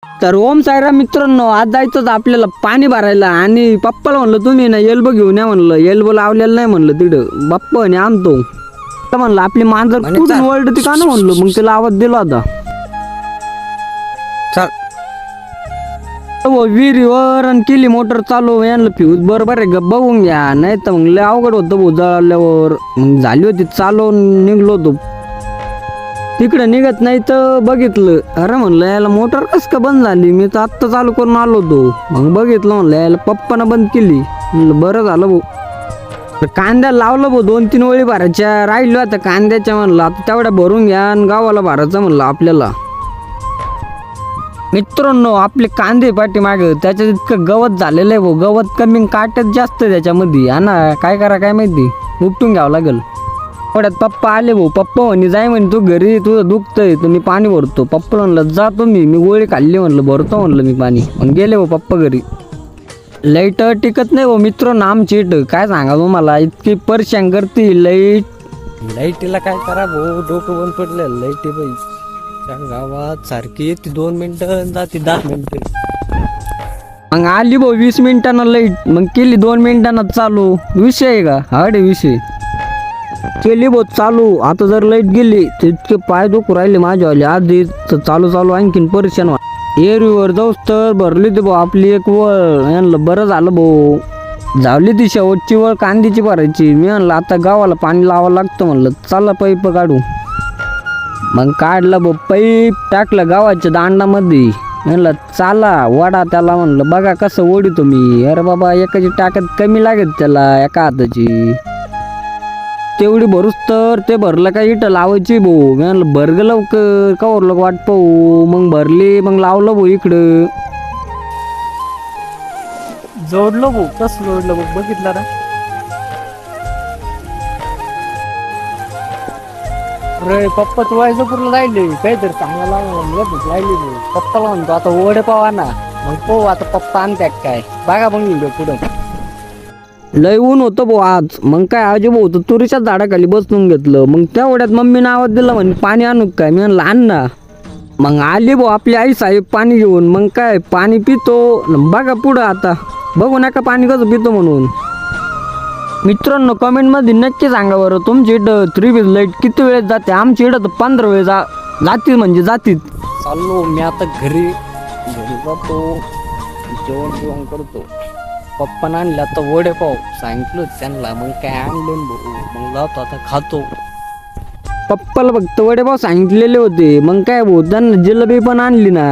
तर ओम सायरा मित्रांनो, आज जायचं आपल्याला पाणी भरायला आणि पप्पाला म्हणलं तुम्ही ना एल्बो घेऊन या म्हणलं. एल्बो लावलेलं नाही म्हणलं तिथं. बाप्पा आणि आणतो तर म्हणलं आपली मांजर कुठून वळत ती का ना म्हणलं. मग तिला आवाज दिला होता. विहिरीवर आणि केली मोटर चालू. यांना फ्यूज बरोबर आहे ग बघून घ्या, नाही तर मग लय अवघड होतं भाऊ जळाल्यावर. मग झाली होती चालवून निघलो होतो. तिकडे निघत नाही तर बघितलं, अरे म्हणलं याला मोटर कस का बंद झाली. मी तर आत्ता चालू करून आलो होतो. मग बघितलं म्हणलं याला पप्पानं बंद केली. म्हणलं बरं झालं भाऊ. कांद्या लावलं भाऊ, 2-3 वळी भरायच्या राहिलो आता कांद्याच्या. म्हणलं आता तेवढ्या भरून घ्या आणि गावाला भरायचं म्हणलं आपल्याला. मित्रांनो आपले कांदे पाठीमागे त्याच्यात इतकं गवत झालेलं आहे भाऊ. गवत कमी काटत जास्त त्याच्यामध्ये. हा ना, काय करा काय माहिती, उपटून घ्यावं लागेल. थोड्यात पप्पा आले भाऊ. पप्पा म्हणे जाय म्हणे तू घरी, तुझं दुखतंय तर मी पाणी भरतो. पप्पा म्हणलं जातो मी गोळी खाल्ली म्हणलं, भरतो म्हणलं मी पाणी. मग गेले भाऊ पप्पा घरी. लाईट टिकत नाही भाऊ मित्रांनो आमची. काय सांगा तुम्हाला, इतकी परेशान करते लाईटीला. काय करा भाऊ, डोकं बंद पडलं. लाईट बाई गावात सारखी येते 2 मिनिटं जाते 10 मिनिटं. मग आली भाऊ 20 मिनिटांना लाईट. मग केली 2 मिनिटांना चालू. विषय आहे का हाडे विषय. केली भाऊ चालू. आता जर लाईट गेली तर इतके पाय दुखू राहिले माझ्यावाले. आधी चालू आणखीन परेशान व्हा. एरवीवर जाऊस तर भरली ते भाऊ आपली एक वळ. यांना बरं झालं भाऊ, झाली ती शेवटची वळ कांदीची भरायची. मी म्हणलं आता गावाला पाणी लावावं लागतं म्हणलं, चला पाईप काढू. मग काढलं भाऊ पाईप, टाकलं गावाच्या दांडामध्ये. म्हणलं चाला वडा त्याला. म्हणलं बघा कसं ओढितो मी. अरे बाबा एकाची टाकत कमी लागेल त्याला एका हाताची. तेवढी भरूस तर ते भरलं का इथं लावायची भाऊ. मी म्हणलं भरग लवकर कवर लोक वाट पाहू. मग भरली, मग लावलं भाऊ इकडं. जोडलं भाऊ. कसं जोडलं भाऊ बघितलं ना. अरे पप्पा तू वायजापूरला राहिले काहीतरी सांगायला राहिली. पप्पाला म्हणतो आता वडे पावा ना. मग पाहू आता पप्पा आणत्यात काय बघा. मग पुढं लय ऊन होतं भाऊ आज. मग काय आजी भाऊ तर तुरीच्या झाडाखाली बसून घेतलं. मग तेवढ्यात मम्मीनं आवाज दिला म्हणे पाणी आणू काय. मी म्हणलं आण ना. मग आली भाऊ आपली आई साहेब पाणी घेऊन. मग काय पाणी पितो. बघा पुढं आता बघू नका पाणी कसं पितो म्हणून. मित्रांनो कमेंटमध्ये नक्की सांगा बरं तुमची इथं 3 वीज लाईट किती वेळेत जाते. आमची इथं तर 15 वेळ जातील म्हणजे जातील. चाललो मी आता घरी जातो, जेवण करतो. पप्पानं आणलं आता वडेपाव. सांगितलं त्यांना. मग काय आणले भाऊ. मग जातो आता खातो. पप्पाला फक्त वडेपाव सांगितलेले होते. मग काय भाऊ त्यांना जिलेबी पण आणली ना.